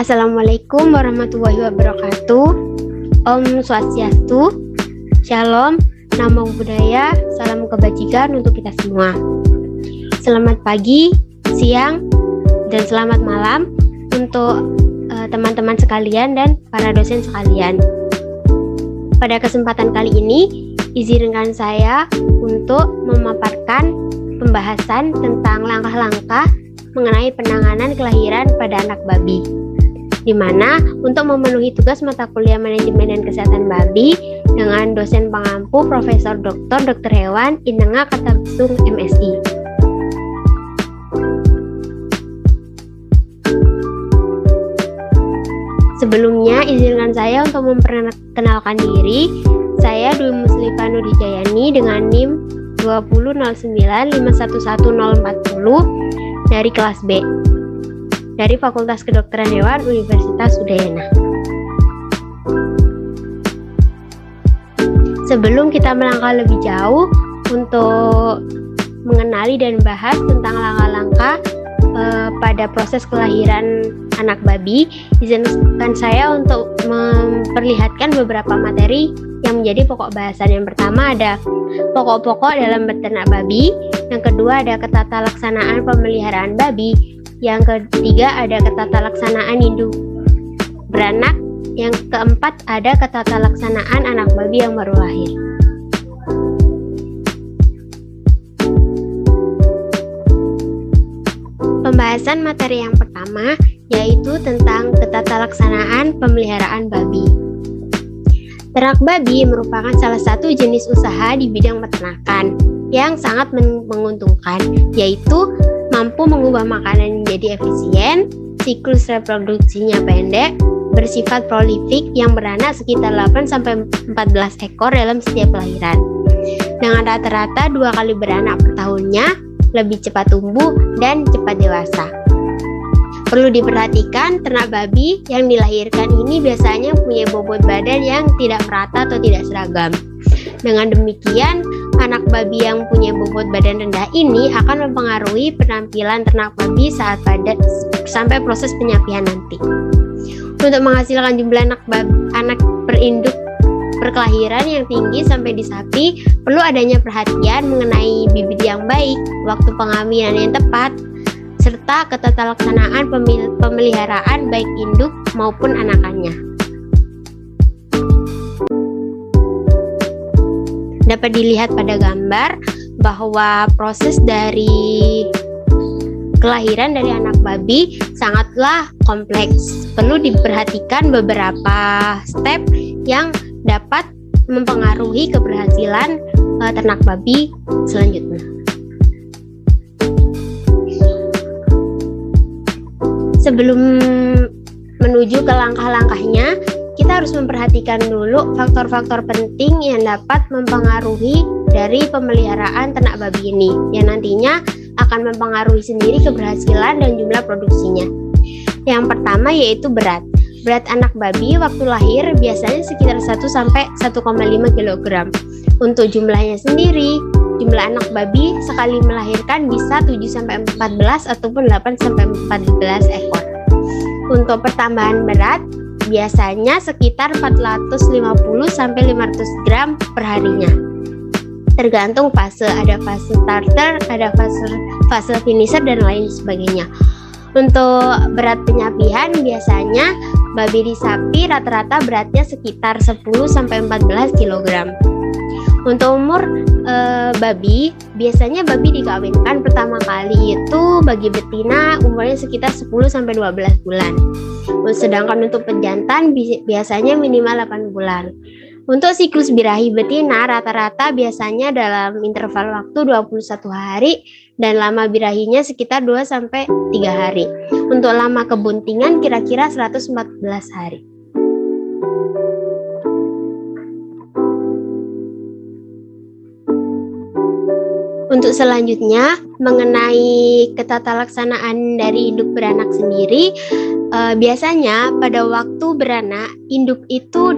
Assalamualaikum warahmatullahi wabarakatuh. Om Swastiastu, Shalom, Namo Buddhaya, salam kebajikan untuk kita semua. Selamat pagi, siang, dan selamat malam untuk teman-teman sekalian dan para dosen sekalian. Pada kesempatan kali ini, izinkan saya untuk memaparkan pembahasan tentang langkah-langkah mengenai penanganan kelahiran pada anak babi, di mana untuk memenuhi tugas mata kuliah manajemen dan kesehatan babi dengan dosen pengampu Profesor Dr. Hewan Inenga Kartabsung MSI. Sebelumnya, izinkan saya untuk memperkenalkan diri. Saya Dwi Muslifah Nurdijayani dengan NIM 200951140 dari kelas B dari Fakultas Kedokteran Hewan Universitas Udayana. Sebelum kita melangkah lebih jauh untuk mengenali dan bahas tentang langkah-langkah pada proses kelahiran anak babi, izinkan saya untuk memperlihatkan beberapa materi yang menjadi pokok bahasan. Yang pertama ada pokok-pokok dalam beternak babi, yang kedua ada ketata laksanaan pemeliharaan babi, yang ketiga ada ketata laksanaan induk beranak, yang keempat ada ketata laksanaan anak babi yang baru lahir. Pembahasan materi yang pertama yaitu tentang ketata laksanaan pemeliharaan babi. Ternak babi merupakan salah satu jenis usaha di bidang peternakan yang sangat menguntungkan, yaitu mampu mengubah makanan menjadi efisien, siklus reproduksinya pendek, bersifat prolifik yang beranak sekitar 8-14 ekor dalam setiap kelahiran. Dengan rata-rata 2 kali beranak per tahunnya, lebih cepat tumbuh dan cepat dewasa. Perlu diperhatikan, ternak babi yang dilahirkan ini biasanya punya bobot badan yang tidak merata atau tidak seragam. Dengan demikian, anak babi yang punya bobot badan rendah ini akan mempengaruhi penampilan ternak babi saat sampai proses penyapian nanti. Untuk menghasilkan jumlah anak perinduk perkelahiran yang tinggi sampai di sapi, perlu adanya perhatian mengenai bibit yang baik, waktu penghamilan yang tepat, serta ketata laksanaan pemeliharaan baik induk maupun anakannya. Dapat dilihat pada gambar bahwa proses dari kelahiran dari anak babi sangatlah kompleks. Perlu diperhatikan beberapa step yang dapat mempengaruhi keberhasilan ternak babi selanjutnya. Sebelum menuju ke langkah-langkahnya, kita harus memperhatikan dulu faktor-faktor penting yang dapat mempengaruhi dari pemeliharaan ternak babi ini, yang nantinya akan mempengaruhi sendiri keberhasilan dan jumlah produksinya. Yang pertama yaitu berat. Berat anak babi waktu lahir biasanya sekitar 1-1,5 kg. Untuk jumlahnya sendiri, jumlah anak babi sekali melahirkan bisa 7-14 ataupun 8-14 ekor. Untuk pertambahan berat, biasanya sekitar 450-500 gram per harinya. Tergantung fase, ada fase starter, ada fase finisher, dan lain sebagainya. Untuk berat penyapian, biasanya babi di sapi rata-rata beratnya sekitar 10-14 kg. Untuk umur babi, biasanya babi dikawinkan pertama kali itu bagi betina umurnya sekitar 10-12 bulan. Sedangkan untuk pejantan biasanya minimal 8 bulan. Untuk siklus birahi betina rata-rata biasanya dalam interval waktu 21 hari dan lama birahinya sekitar 2-3 hari. Untuk lama kebuntingan kira-kira 114 hari. Untuk selanjutnya, mengenai ketata laksanaan dari induk beranak sendiri, biasanya pada waktu beranak, induk itu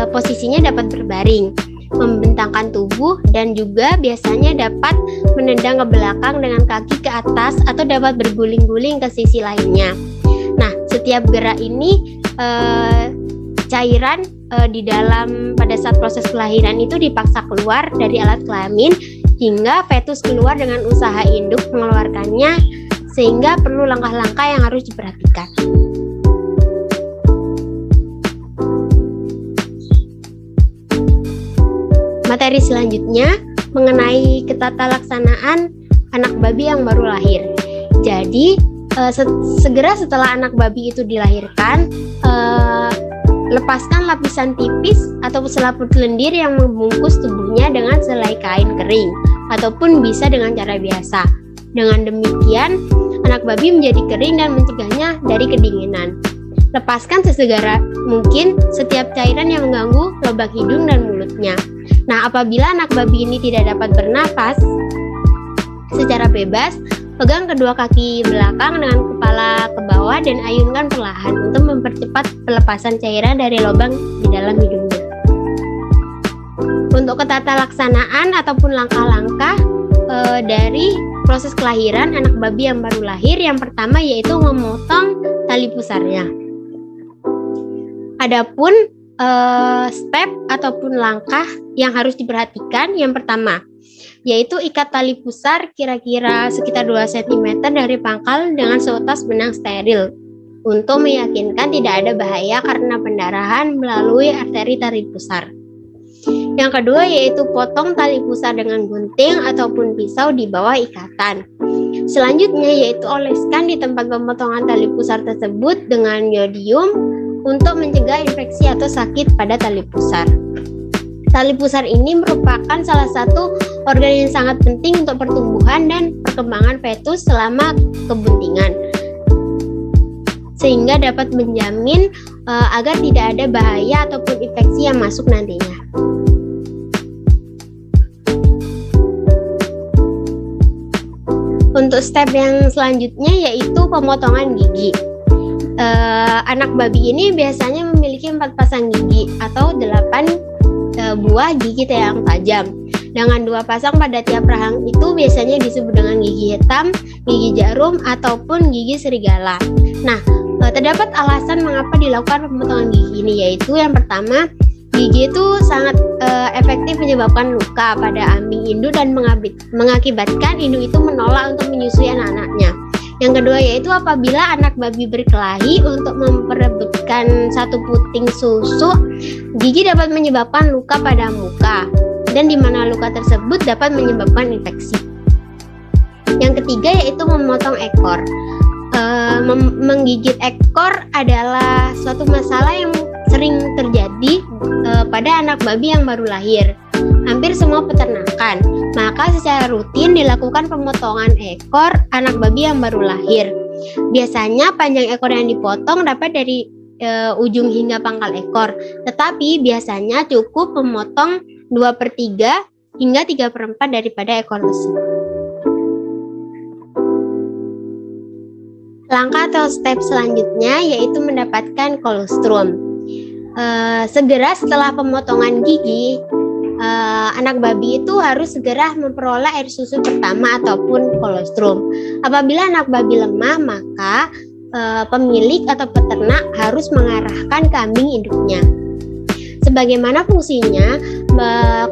posisinya dapat berbaring, membentangkan tubuh, dan juga biasanya dapat menendang ke belakang dengan kaki ke atas atau dapat berguling-guling ke sisi lainnya. Nah, setiap gerak ini cairan di dalam pada saat proses kelahiran itu dipaksa keluar dari alat kelamin hingga fetus keluar dengan usaha induk mengeluarkannya, sehingga perlu langkah-langkah yang harus diperhatikan. Materi selanjutnya mengenai ketatalaksanaan anak babi yang baru lahir. Jadi segera setelah anak babi itu dilahirkan, lepaskan lapisan tipis atau selaput lendir yang membungkus tubuhnya dengan selai kain kering ataupun bisa dengan cara biasa. Dengan demikian, anak babi menjadi kering dan mencegahnya dari kedinginan. Lepaskan sesegera mungkin setiap cairan yang mengganggu lubang hidung dan mulutnya. Nah, apabila anak babi ini tidak dapat bernafas secara bebas, pegang kedua kaki belakang dengan kepala ke bawah dan ayunkan perlahan untuk mempercepat pelepasan cairan dari lubang di dalam hidungnya. Untuk ketatalaksanaan ataupun langkah-langkah dari proses kelahiran anak babi yang baru lahir, yang pertama yaitu memotong tali pusarnya. Adapun step ataupun langkah yang harus diperhatikan, yang pertama yaitu ikat tali pusar kira-kira sekitar 2 cm dari pangkal dengan seutas benang steril untuk meyakinkan tidak ada bahaya karena pendarahan melalui arteri tali pusar. Yang kedua yaitu potong tali pusar dengan gunting ataupun pisau di bawah ikatan. Selanjutnya yaitu oleskan di tempat pemotongan tali pusar tersebut dengan iodium untuk mencegah infeksi atau sakit pada tali pusar. Tali pusar ini merupakan salah satu organ yang sangat penting untuk pertumbuhan dan perkembangan fetus selama kebuntingan, sehingga dapat menjamin agar tidak ada bahaya ataupun infeksi yang masuk nantinya. Untuk step yang selanjutnya yaitu pemotongan gigi. Anak babi ini biasanya memiliki 4 pasang gigi atau 8 buah gigi yang tajam, dengan 2 pasang pada tiap rahang itu biasanya disebut dengan gigi hitam, gigi jarum, ataupun gigi serigala. Nah, terdapat alasan mengapa dilakukan pemotongan gigi ini, yaitu yang pertama, gigi itu sangat efektif menyebabkan luka pada ambing induk dan mengakibatkan induk itu menolak untuk menyusui anak-anaknya. Yang kedua yaitu apabila anak babi berkelahi untuk memperebutkan satu puting susu, gigi dapat menyebabkan luka pada muka dan di mana luka tersebut dapat menyebabkan infeksi. Yang ketiga yaitu memotong ekor. Menggigit ekor adalah suatu masalah yang sering terjadi pada anak babi yang baru lahir. Hampir semua peternakan, maka secara rutin dilakukan pemotongan ekor anak babi yang baru lahir. Biasanya panjang ekor yang dipotong dapat dari ujung hingga pangkal ekor, tetapi biasanya cukup memotong 2/3 hingga 3/4 daripada ekor tersebut. Langkah atau step selanjutnya yaitu mendapatkan kolostrum. Segera setelah pemotongan gigi, anak babi itu harus segera memperoleh air susu pertama ataupun kolostrum. Apabila anak babi lemah, maka pemilik atau peternak harus mengarahkan kambing induknya. Sebagaimana fungsinya,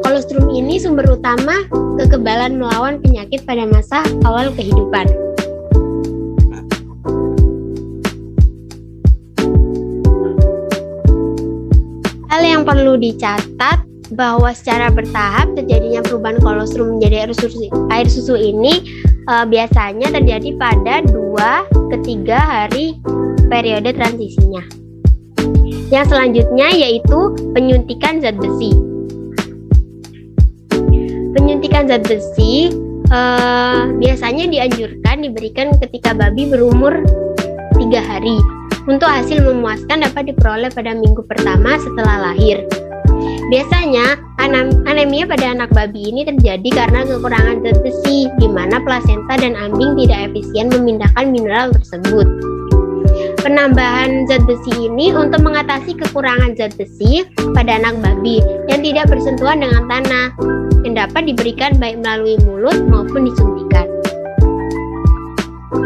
kolostrum ini sumber utama kekebalan melawan penyakit pada masa awal kehidupan. Hal yang perlu dicatat bahwa secara bertahap terjadinya perubahan kolostrum menjadi air susu ini biasanya terjadi pada 2-3 hari periode transisinya. Yang selanjutnya yaitu penyuntikan zat besi. Penyuntikan zat besi biasanya dianjurkan diberikan ketika babi berumur 3 hari. Untuk hasil memuaskan dapat diperoleh pada minggu pertama setelah lahir. Biasanya anemia pada anak babi ini terjadi karena kekurangan zat besi, di mana plasenta dan ambing tidak efisien memindahkan mineral tersebut. Penambahan zat besi ini untuk mengatasi kekurangan zat besi pada anak babi yang tidak bersentuhan dengan tanah, yang dapat diberikan baik melalui mulut maupun disuntikan.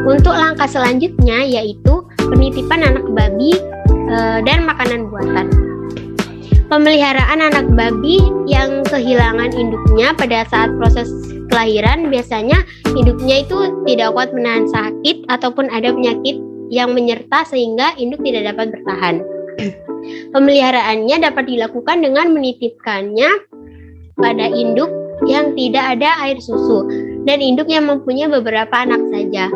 Untuk langkah selanjutnya yaitu penitipan anak babi dan makanan buatan. Pemeliharaan anak babi yang kehilangan induknya pada saat proses kelahiran, biasanya induknya itu tidak kuat menahan sakit ataupun ada penyakit yang menyerta sehingga induk tidak dapat bertahan. Pemeliharaannya dapat dilakukan dengan menitipkannya pada induk yang tidak ada air susu dan induk yang mempunyai beberapa anak saja.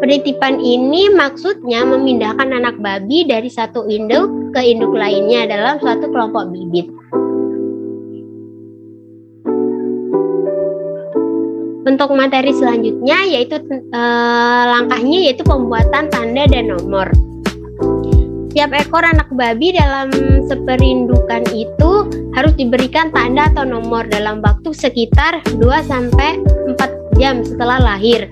Penitipan ini maksudnya memindahkan anak babi dari satu induk ke induk lainnya dalam suatu kelompok bibit. Untuk materi selanjutnya yaitu langkahnya yaitu pembuatan tanda dan nomor. Tiap ekor anak babi dalam seperindukan itu harus diberikan tanda atau nomor dalam waktu sekitar 2-4 jam setelah lahir.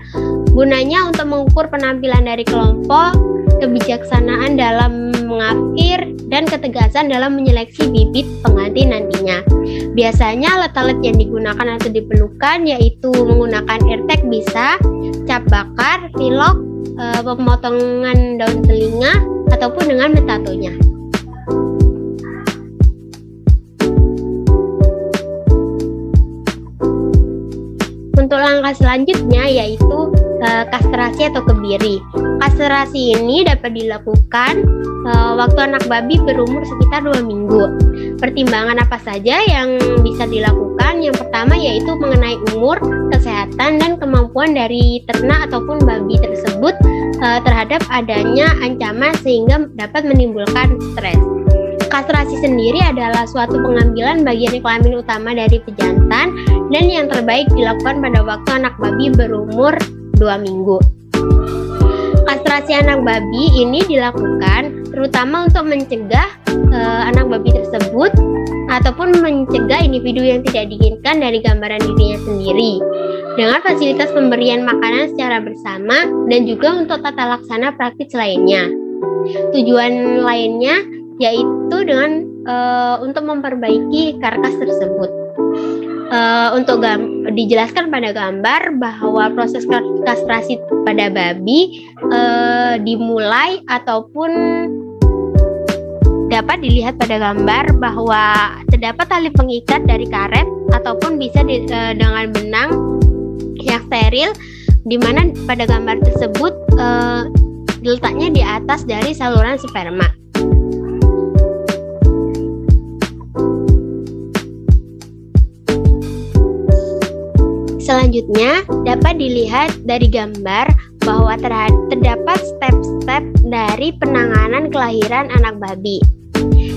Gunanya untuk mengukur penampilan dari kelompok, kebijaksanaan dalam mengakir, dan ketegasan dalam menyeleksi bibit pengganti nantinya. Biasanya alat-alat yang digunakan atau diperlukan yaitu menggunakan airtag bisa, cap bakar, pilok, pemotongan daun telinga, ataupun dengan metatonya. Untuk langkah selanjutnya yaitu kastrasi atau kebiri. Kastrasi ini dapat dilakukan waktu anak babi berumur sekitar 2 minggu. Pertimbangan apa saja yang bisa dilakukan? Yang pertama yaitu mengenai umur, kesehatan, dan kemampuan dari ternak ataupun babi tersebut terhadap adanya ancaman sehingga dapat menimbulkan stres. Kastrasi sendiri adalah suatu pengambilan bagian kelamin utama dari pejantan dan yang terbaik dilakukan pada waktu anak babi berumur 2 minggu. Kastrasi anak babi ini dilakukan terutama untuk mencegah anak babi tersebut ataupun mencegah individu yang tidak diinginkan dari gambaran dirinya sendiri dengan fasilitas pemberian makanan secara bersama dan juga untuk tata laksana praktis lainnya. Tujuan lainnya yaitu dengan untuk memperbaiki karkas tersebut. Untuk dijelaskan pada gambar bahwa proses kastrasi pada babi dimulai ataupun dapat dilihat pada gambar bahwa terdapat tali pengikat dari karet ataupun bisa dengan benang yang steril, di mana pada gambar tersebut letaknya di atas dari saluran sperma. Selanjutnya dapat dilihat dari gambar bahwa terdapat step-step dari penanganan kelahiran anak babi.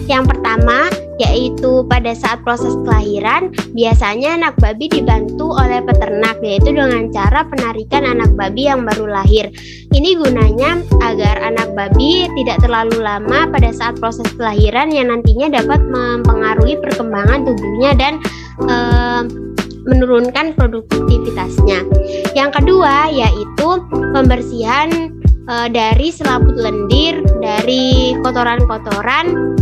Yang pertama yaitu pada saat proses kelahiran biasanya anak babi dibantu oleh peternak yaitu dengan cara penarikan anak babi yang baru lahir. Ini gunanya agar anak babi tidak terlalu lama pada saat proses kelahiran yang nantinya dapat mempengaruhi perkembangan tubuhnya dan menurunkan produktivitasnya. Yang kedua yaitu pembersihan dari selaput lendir, dari kotoran-kotoran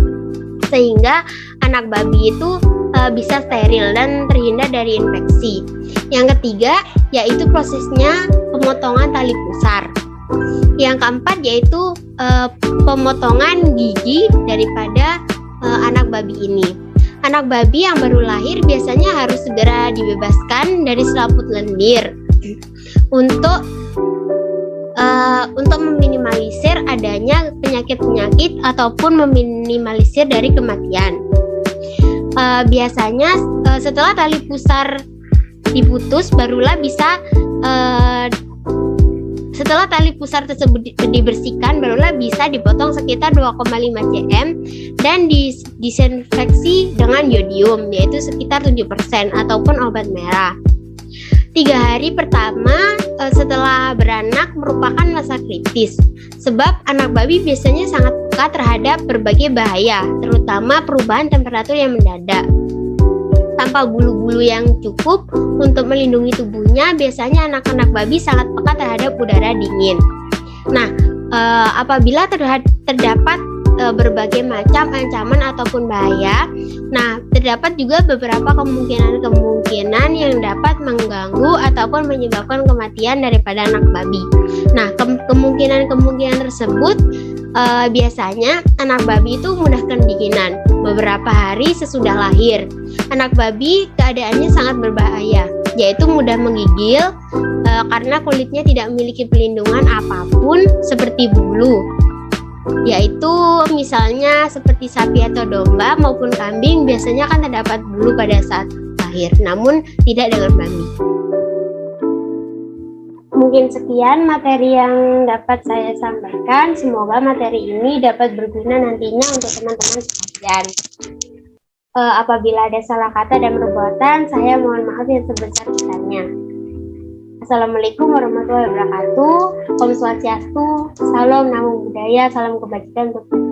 sehingga anak babi itu bisa steril dan terhindar dari infeksi. Yang ketiga yaitu prosesnya pemotongan tali pusar. Yang keempat yaitu pemotongan gigi daripada anak babi ini. Anak babi yang baru lahir biasanya harus segera dibebaskan dari selaput lendir untuk meminimalisir adanya penyakit-penyakit ataupun meminimalisir dari kematian. Biasanya setelah tali pusar diputus barulah bisa setelah tali pusar tersebut dibersihkan barulah bisa dipotong sekitar 2,5 cm dan disinfeksi dengan yodium yaitu sekitar 7% ataupun obat merah. 3 hari pertama setelah beranak merupakan masa kritis sebab anak babi biasanya sangat peka terhadap berbagai bahaya terutama perubahan temperatur yang mendadak. Tanpa bulu-bulu yang cukup untuk melindungi tubuhnya, biasanya anak-anak babi sangat peka terhadap udara dingin. Nah, apabila terdapat berbagai macam ancaman ataupun bahaya, nah terdapat juga beberapa kemungkinan yang dapat mengganggu ataupun menyebabkan kematian daripada anak babi. Nah, kemungkinan tersebut Biasanya anak babi itu mudah kedinginan beberapa hari sesudah lahir. Anak babi keadaannya sangat berbahaya, yaitu mudah menggigil karena kulitnya tidak memiliki pelindungan apapun seperti bulu. Yaitu misalnya seperti sapi atau domba maupun kambing biasanya kan terdapat bulu pada saat lahir, namun tidak dengan babi. Mungkin sekian materi yang dapat saya sampaikan. Semoga materi ini dapat berguna nantinya untuk teman-teman sekalian. Apabila ada salah kata dan perbuatan, saya mohon maaf yang sebesar-besarnya. Assalamualaikum warahmatullahi wabarakatuh. Om Swastiastu, Salam Namo Buddhaya, salam kebajikan untuk kita.